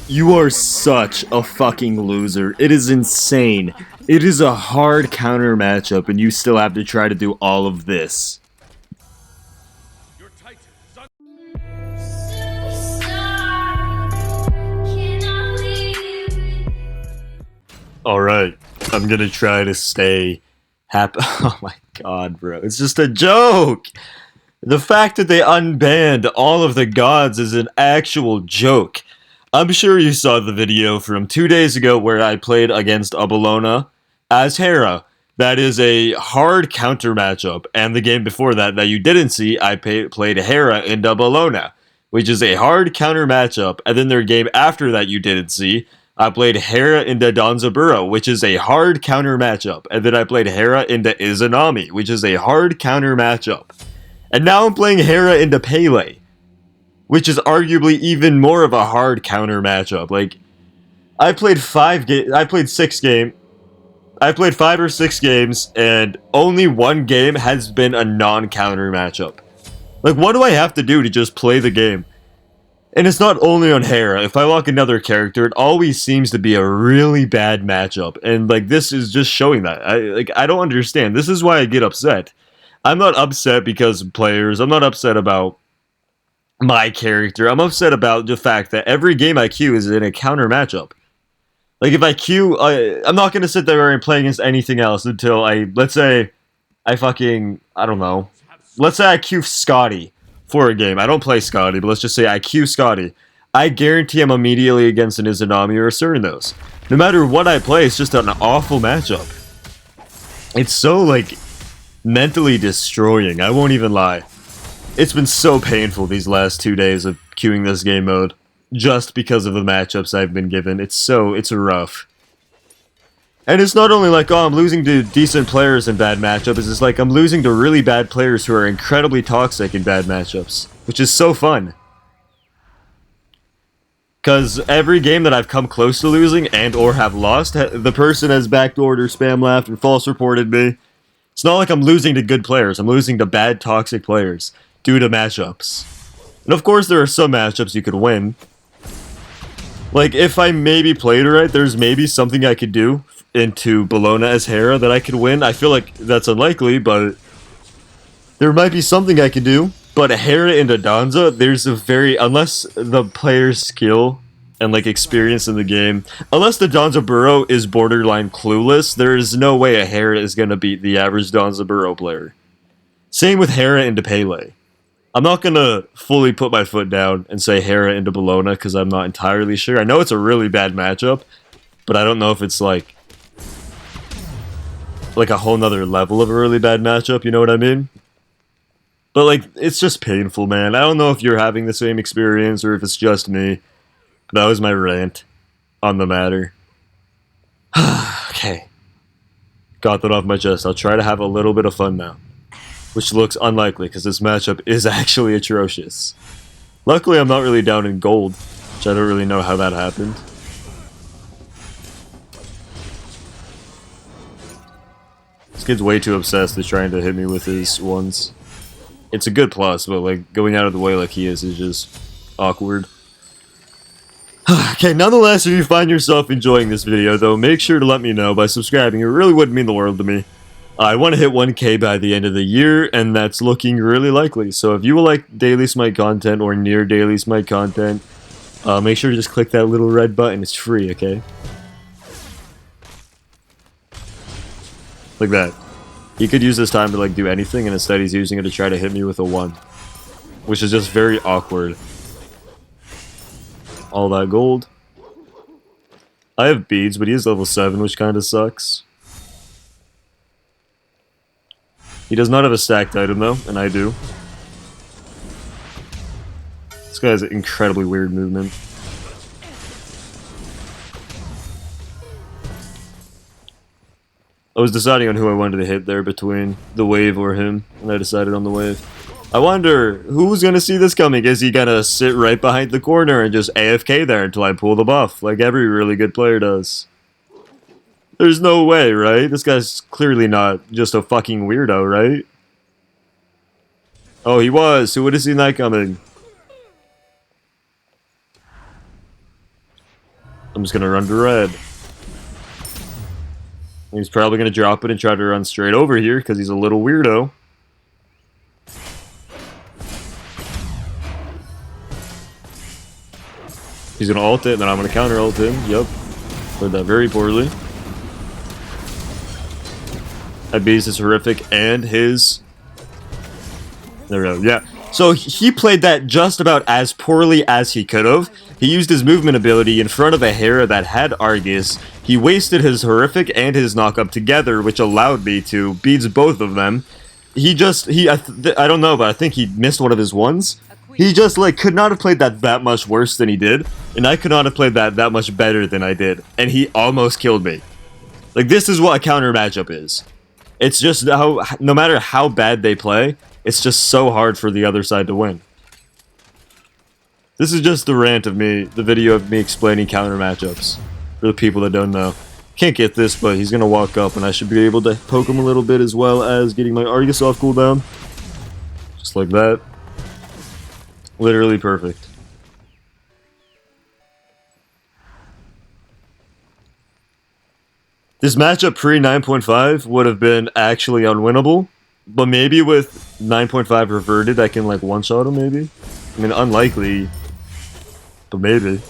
You are such a fucking loser. It is insane. It is a hard counter matchup, and you still have to try to do all of this. Alright, I'm gonna try to stay happy. Oh my god, bro. It's just a joke! The fact that they unbanned all of the gods is an actual joke. I'm sure you saw the video from 2 days ago where I played against Abelona as Hera. That is a hard counter matchup. And the game before that you didn't see, I played Hera in Abelona, which is a hard counter matchup. And then their game after that you didn't see, I played Hera into Danzaburo, which is a hard counter matchup. And then I played Hera into Izanami, which is a hard counter matchup. And now I'm playing Hera into PELE, which is arguably even more of a hard counter matchup. Like, I played 5 or 6 games, and only one game has been a non-counter matchup. Like, what do I have to do to just play the game? And it's not only on Hera. If I lock another character, it always seems to be a really bad matchup. And, like, this is just showing that. I don't understand. This is why I get upset. I'm not upset because of players. I'm not upset about my character. I'm upset about the fact that every game I queue is in a counter matchup. Like, if I queue, I'm not going to sit there and play against anything else until let's say I don't know. Let's say I queue Scotty for a game. I don't play Scotty, but let's just say I queue Scotty. I guarantee I'm immediately against an Izanami or a Cernos. No matter what I play, it's just an awful matchup. It's so, like, mentally destroying. I won't even lie. It's been so painful these last 2 days of queuing this game mode, just because of the matchups I've been given. It's rough. And it's not only like, oh, I'm losing to decent players in bad matchups, it's just like, I'm losing to really bad players who are incredibly toxic in bad matchups, which is so fun. Because every game that I've come close to losing and or have lost, the person has backdoored or spam laughed or false reported me. It's not like I'm losing to good players, I'm losing to bad toxic players due to matchups. And of course there are some matchups you could win. Like, if I maybe played right, there's maybe something I could do into Bologna as Hera that I could win. I feel like that's unlikely, but there might be something I could do. But Hera into Danza, there's a unless the player's skill and, like, experience in the game, unless the Danzaburo is borderline clueless, there is no way a Hera is going to beat the average Danzaburo player. Same with Hera into PELE. I'm not going to fully put my foot down and say Hera into Bologna because I'm not entirely sure. I know it's a really bad matchup, but I don't know if it's like a whole nother level of a really bad matchup, you know what I mean? But, like, it's just painful, man. I don't know if you're having the same experience or if it's just me. But that was my rant on the matter. Okay. Got that off my chest. I'll try to have a little bit of fun now. Which looks unlikely, because this matchup is actually atrocious. Luckily, I'm not really down in gold, which I don't really know how that happened. This kid's way too obsessed with trying to hit me with his ones. It's a good plus, but, like, going out of the way like he is just awkward. Okay, nonetheless, if you find yourself enjoying this video, though, make sure to let me know by subscribing. It really would mean the world to me. I want to hit 1K by the end of the year, and that's looking really likely. So if you will like daily Smite content or near daily Smite content, make sure to just click that little red button. It's free, okay? Like that. He could use this time to, like, do anything, and instead he's using it to try to hit me with a 1. Which is just very awkward. All that gold. I have beads, but he is level 7, which kind of sucks. He does not have a stacked item, though, and I do. This guy has an incredibly weird movement. I was deciding on who I wanted to hit there between the wave or him, and I decided on the wave. I wonder, who's gonna see this coming? Is he gonna sit right behind the corner and just AFK there until I pull the buff, like every really good player does? There's no way, right? This guy's clearly not just a fucking weirdo, right? Oh, he was. Who would have seen that coming? I'm just gonna run to red. He's probably gonna drop it and try to run straight over here because he's a little weirdo. He's gonna ult it, and then I'm gonna counter ult him. Yep. Played that very poorly. That beast is horrific, and his... There we go, yeah. So he played that just about as poorly as he could have. He used his movement ability in front of a Hera that had Argus. He wasted his horrific and his knockup together, which allowed me to beats both of them. I don't know, but I think he missed one of his ones. He just, like, could not have played that much worse than he did, and I could not have played that much better than I did, and he almost killed me. Like, this is what a counter matchup is. It's just how, no matter how bad they play, it's just so hard for the other side to win. This is just the rant of me, the video of me explaining counter matchups, for the people that don't know. Can't get this, but he's gonna walk up, and I should be able to poke him a little bit, as well as getting my Argus off cooldown. Just like that. Literally perfect. This matchup pre 9.5 would have been actually unwinnable, but maybe with 9.5 reverted, I can like one-shot him maybe? I mean, unlikely, but maybe.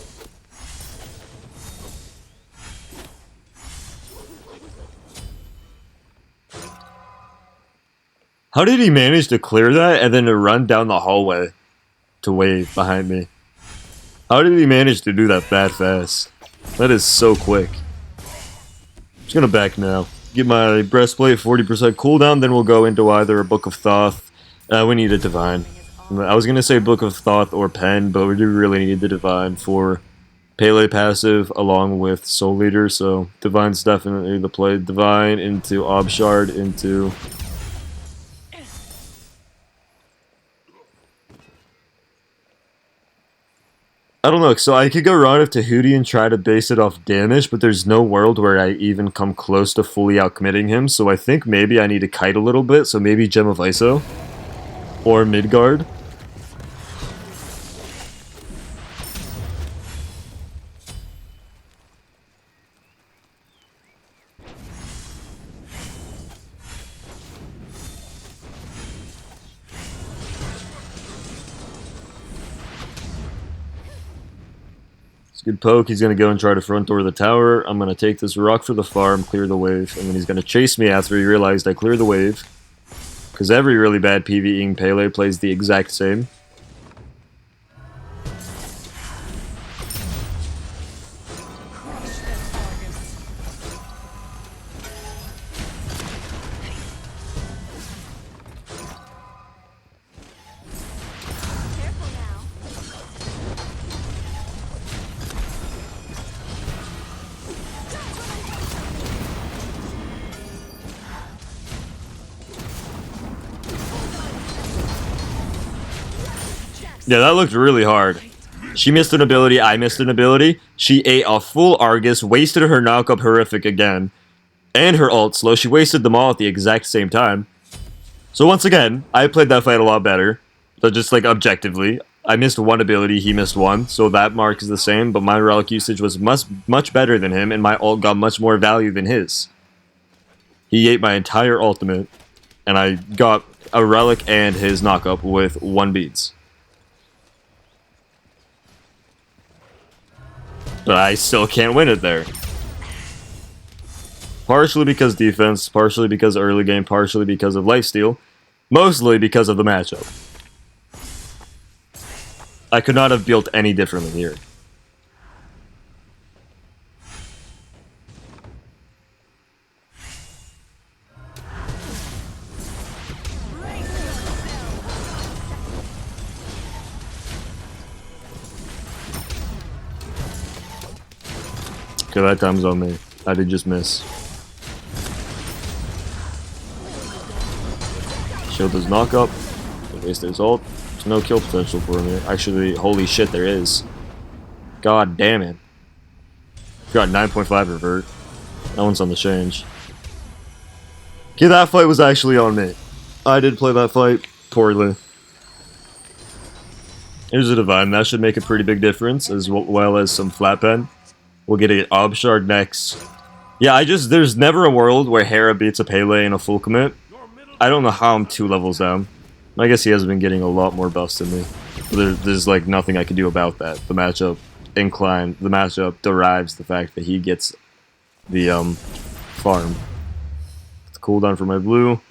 How did he manage to clear that and then to run down the hallway to wave behind me? How did he manage to do that fast? That is so quick. Just gonna back now. Get my breastplate 40% cooldown, then we'll go into either a Book of Thoth. We need a Divine. I was gonna say Book of Thoth or Pen, but we do really need the Divine for PELE passive along with Soul Leader, so Divine's definitely the play. Divine into Obshard into... I don't know, so I could go Rod to Hootie and try to base it off damage, but there's no world where I even come close to fully outcommitting him, so I think maybe I need to kite a little bit, so maybe Gem of Iso. Or Midgard. Good poke, he's going to go and try to front door the tower. I'm going to take this rock for the farm, clear the wave, and then he's going to chase me after he realized I cleared the wave. Because every really bad PvEing PELE plays the exact same. Yeah, that looked really hard. She missed an ability, I missed an ability. She ate a full Argus, wasted her knockup horrific again, and her ult slow. She wasted them all at the exact same time. So once again, I played that fight a lot better. So just like objectively, I missed one ability, he missed one, so that mark is the same, but my relic usage was much better than him, and my ult got much more value than his. He ate my entire ultimate, and I got a relic and his knockup with 1 beads. But I still can't win it there. Partially because defense, partially because early game, partially because of lifesteal, mostly because of the matchup. I could not have built any differently here. Okay, that time's on me. I did just miss. Shield his knockup. Waste his ult. There's no kill potential for him here. Actually, holy shit, there is. God damn it. Got 9.5 revert. That one's on the change. Okay, that fight was actually on me. I did play that fight poorly. Here's a Divine. That should make a pretty big difference, as well as some flat pen. We'll get an Ob Shard next. Yeah, there's never a world where Hera beats a PELE in a full commit. I don't know how I'm 2 levels down. I guess he has been getting a lot more buffs than me. There's like nothing I can do about that. The matchup derives the fact that he gets the farm. It's cooldown for my blue.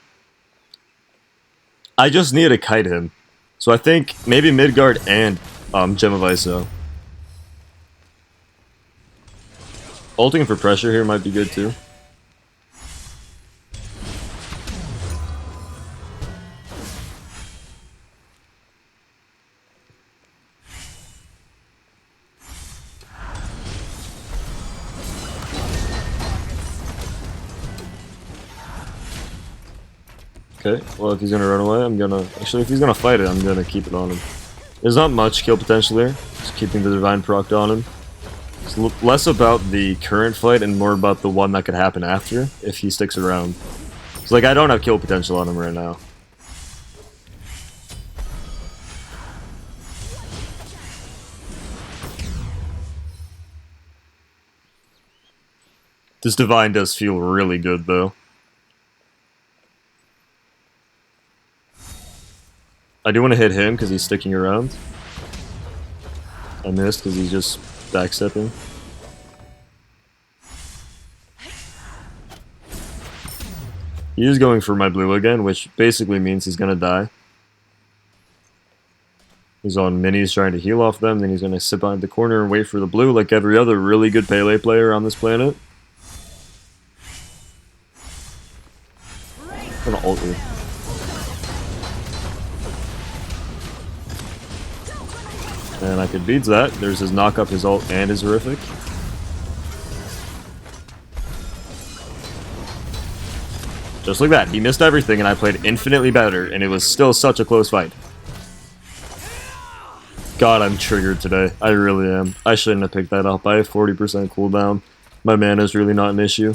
I just need to kite him. So I think maybe Midgard and Gem of Iso. Ulting for pressure here might be good too. Okay, well if he's gonna run away, I'm gonna... Actually, if he's gonna fight it, I'm gonna keep it on him. There's not much kill potential here. Just keeping the Divine procced on him. It's less about the current fight and more about the one that could happen after, if he sticks around. It's like, I don't have kill potential on him right now. This Divine does feel really good, though. I do want to hit him because he's sticking around. I missed because he's just backstepping. He is going for my blue again, which basically means he's gonna die. He's on minis trying to heal off them, then he's gonna sit behind the corner and wait for the blue like every other really good PELE player on this planet. I'm gonna ult you. And I could beat that. There's his knock up, his ult, and his horrific. Just like that. He missed everything and I played infinitely better, and it was still such a close fight. God, I'm triggered today. I really am. I shouldn't have picked that up. I have 40% cooldown. My mana is really not an issue.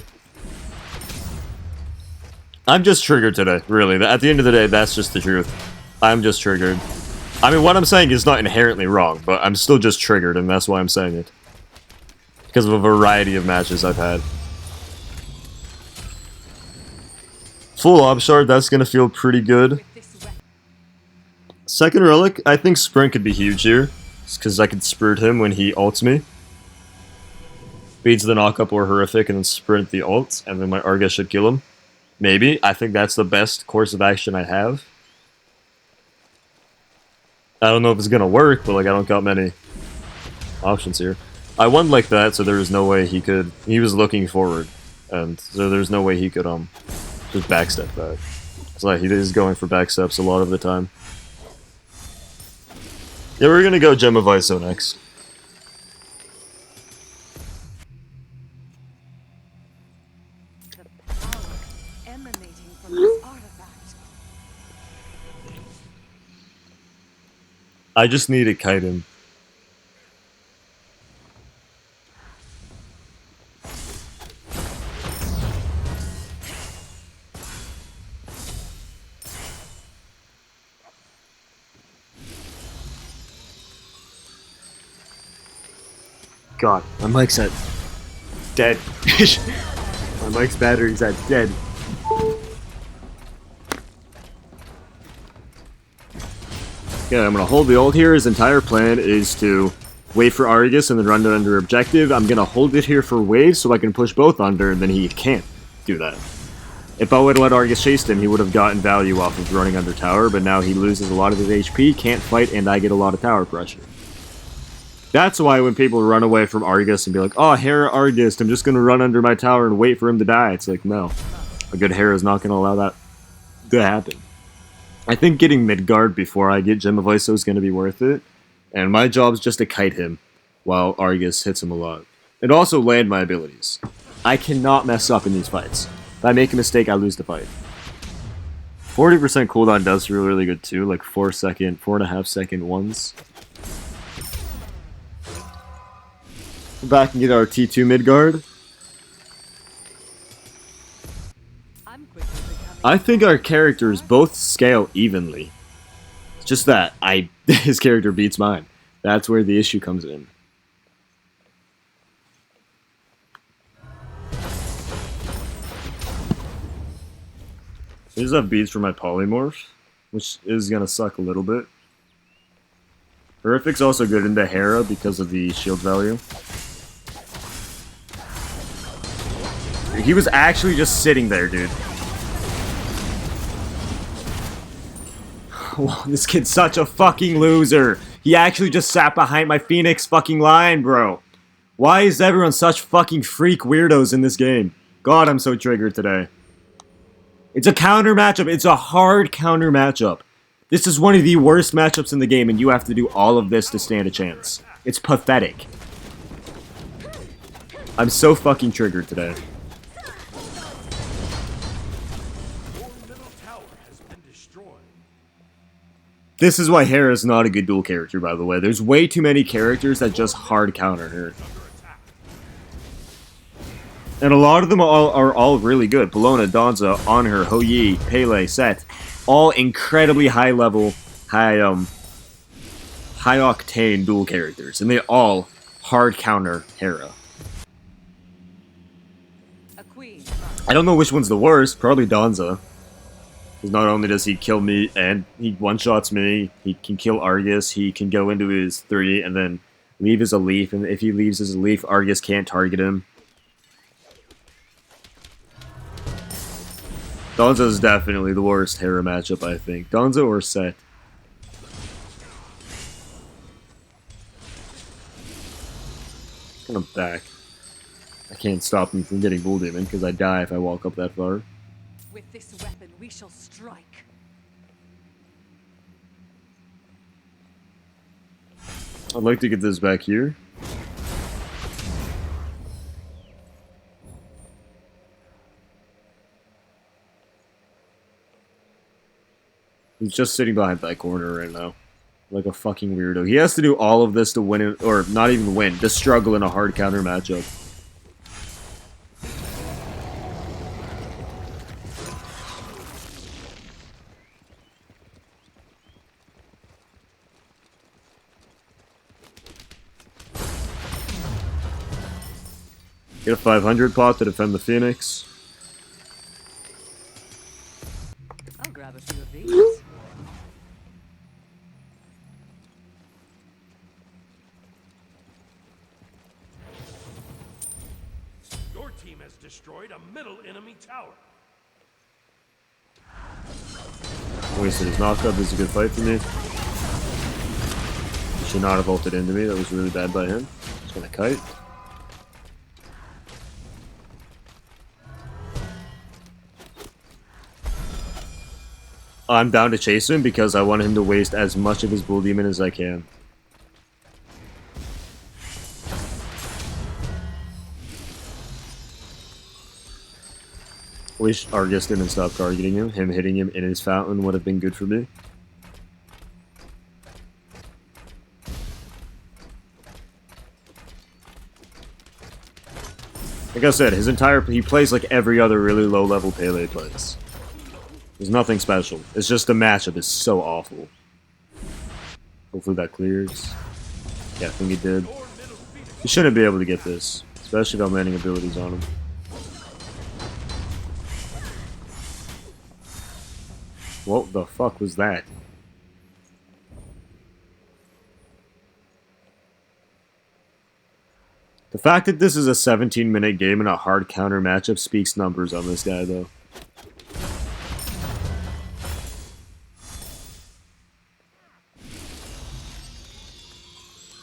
I'm just triggered today, really. At the end of the day, that's just the truth. I'm just triggered. I mean, what I'm saying is not inherently wrong, but I'm still just triggered, and that's why I'm saying it. Because of a variety of matches I've had. Full Ob Shard, that's going to feel pretty good. Second Relic, I think Sprint could be huge here. Because I could Sprint him when he ults me. Beats the knockup or horrific, and then Sprint the ult, and then my Argus should kill him. Maybe. I think that's the best course of action I have. I don't know if it's gonna work, but like I don't got many options here. I won like that, so there was no way he could... He was looking forward, and so there's no way he could just backstep that. It's like he is going for backsteps a lot of the time. Yeah, we're gonna go Gem of Iso next. The power emanating from this artifact. I just need to kite him. God, my mic's at dead. My mic's battery's at dead. Yeah, I'm gonna hold the ult here. His entire plan is to wait for Argus and then run it under objective. I'm gonna hold it here for waves so I can push both under, and then he can't do that. If I would have let Argus chase him, he would have gotten value off of running under tower, but now he loses a lot of his HP, can't fight, and I get a lot of tower pressure. That's why when people run away from Argus and be like, oh, Hera Argus, I'm just gonna run under my tower and wait for him to die. It's like, no. A good Hera is not gonna allow that to happen. I think getting Midgard before I get Gem of Iso is going to be worth it, and my job is just to kite him while Argus hits him a lot. And also land my abilities. I cannot mess up in these fights. If I make a mistake, I lose the fight. 40% cooldown does feel really good too, like 4.5 second ones. Back and get our T2 Midgard. I think our characters both scale evenly. It's just that his character beats mine. That's where the issue comes in. I just have beads for my polymorph, which is gonna suck a little bit. Horrific's also good into Hera because of the shield value. He was actually just sitting there, dude. Whoa, this kid's such a fucking loser. He actually just sat behind my Phoenix fucking line, bro. Why is everyone such fucking freak weirdos in this game? God, I'm so triggered today. It's a counter matchup. It's a hard counter matchup. This is one of the worst matchups in the game, and you have to do all of this to stand a chance. It's pathetic. I'm so fucking triggered today. This is why Hera is not a good duel character, by the way. There's way too many characters that just hard counter her. And a lot of them are all really good. Bellona, Danza, Anhur, Hou-Yi, PELE, Set. All incredibly high level, high octane duel characters. And they all hard counter Hera. I don't know which one's the worst. Probably Danza. Because not only does he kill me and he one-shots me, he can kill Argus, he can go into his 3 and then leave as a leaf, and if he leaves as a leaf, Argus can't target him. Danza is definitely the worst Hera matchup, I think. Danza or Set. And I'm back. I can't stop him from getting Bull Demon because I die if I walk up that far. With this weapon, we shall strike. I'd like to get this back here. He's just sitting behind that corner right now. Like a fucking weirdo. He has to do all of this to win it, or not even win, to struggle in a hard counter matchup. Get a 500 pot to defend the Phoenix. I'll grab a few of these. Your team has destroyed a middle enemy tower. Wasted his knockup. This is a good fight for me. He should not have ulted into me. That was really bad by him. Just gonna kite. I'm down to chase him because I want him to waste as much of his Bull Demon as I can. Wish Argus didn't stop targeting him. Him hitting him in his fountain would have been good for me. Like I said, he plays like every other really low level PELE plays. There's nothing special. It's just the matchup is so awful. Hopefully that clears. Yeah, I think he did. He shouldn't be able to get this, especially if I'm landing abilities on him. What the fuck was that? The fact that this is a 17-minute game and a hard counter matchup speaks numbers on this guy, though.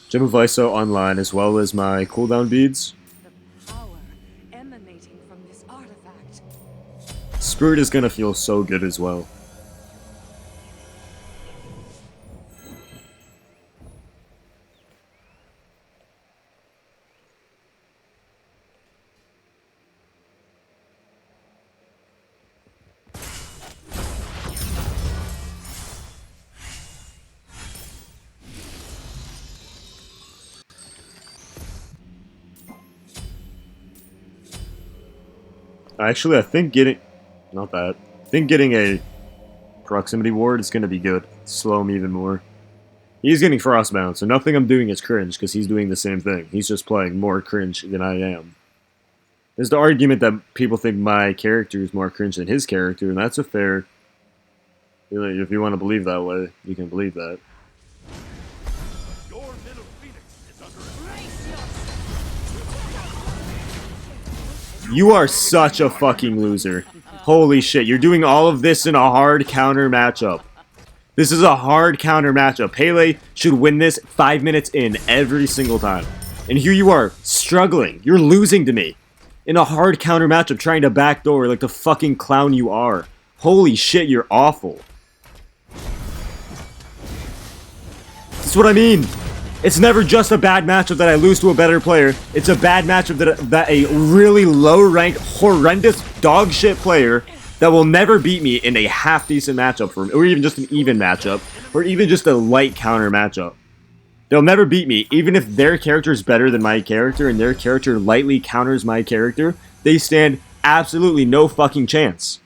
Gem of ISO online, as well as my cooldown beads. The power emanating from this artifact. Spirit is gonna feel so good as well. Actually, I think getting... Not that. I think getting a proximity ward is going to be good. Slow him even more. He's getting frostbound, so nothing I'm doing is cringe, because he's doing the same thing. He's just playing more cringe than I am. There's the argument that people think my character is more cringe than his character, and that's a fair... If you want to believe that way, you can believe that. Your middle phoenix is under attack. You are such a fucking loser. Holy shit, you're doing all of this in a hard counter matchup. This is a hard counter matchup. PELE should win this 5 minutes in every single time. And here you are, struggling. You're losing to me. In a hard counter matchup, trying to backdoor like the fucking clown you are. Holy shit, you're awful. That's what I mean. It's never just a bad matchup that I lose to a better player. It's a bad matchup that a really low-ranked, horrendous dog shit player that will never beat me in a half-decent matchup for me, or even just an even matchup, or even just a light counter matchup. They'll never beat me, even if their character is better than my character and their character lightly counters my character. They stand absolutely no fucking chance.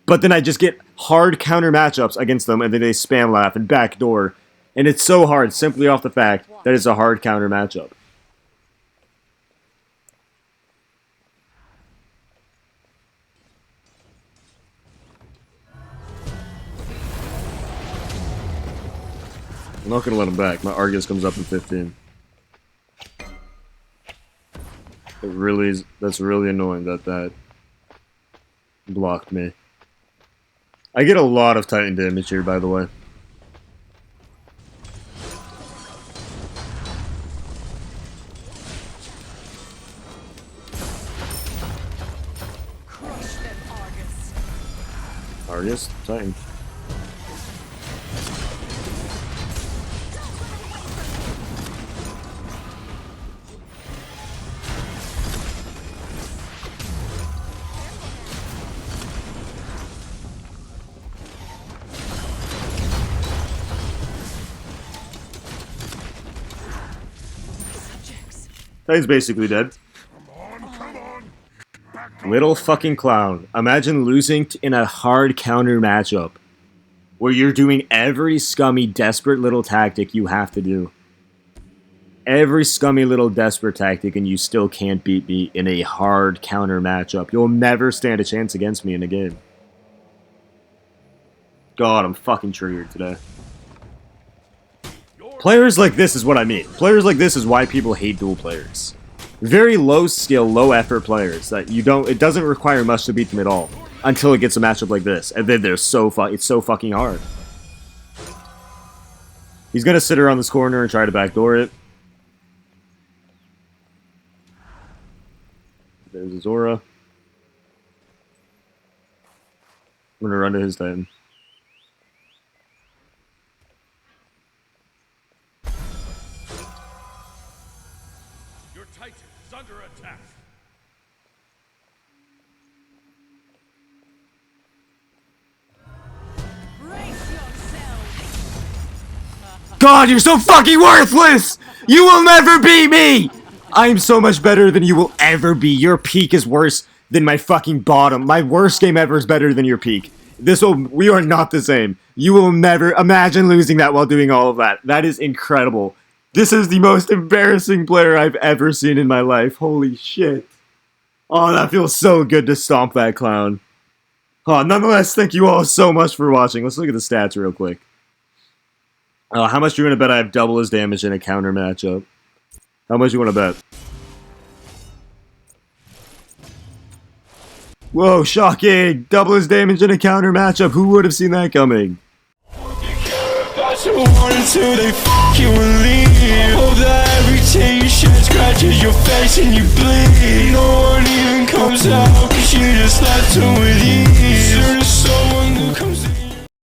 But then I just get hard counter matchups against them, and then they spam laugh and backdoor. And it's so hard simply off the fact that it's a hard counter matchup. I'm not gonna let him back. My Argus comes up in 15. It really is. That's really annoying that blocked me. I get a lot of Titan damage here, by the way. Crush them, Argus. Argus? Titan. Titan's basically dead. Little fucking clown. Imagine losing in a hard counter matchup where you're doing every scummy, desperate little tactic you have to do. Every scummy little desperate tactic, and you still can't beat me in a hard counter matchup. You'll never stand a chance against me in a game. God, I'm fucking triggered today. Players like this is what I mean. Players like this is why people hate duel players. Very low skill, low effort players that it doesn't require much to beat them at all until it gets a matchup like this, and then it's so fucking hard. He's gonna sit around this corner and try to backdoor it. There's his aura. I'm gonna run to his Titan. Your Titan is under attack. Brace yourself. God, you're so fucking worthless! You will never beat me! I am so much better than you will ever be. Your peak is worse than my fucking bottom. My worst game ever is better than your peak. We are not the same. You will never imagine losing that while doing all of that. That is incredible. This is the most embarrassing player I've ever seen in my life. Holy shit. Oh, that feels so good to stomp that clown. Oh, nonetheless, thank you all so much for watching. Let's look at the stats real quick. How much do you want to bet I have double his damage in a counter matchup? How much do you want to bet? Whoa, shocking! Double his damage in a counter matchup. Who would have seen that coming? Until they you and leave. Hope that every tear you shed scratches your face and you bleed. No one even comes out, cause you just left him with ease. Soon as someone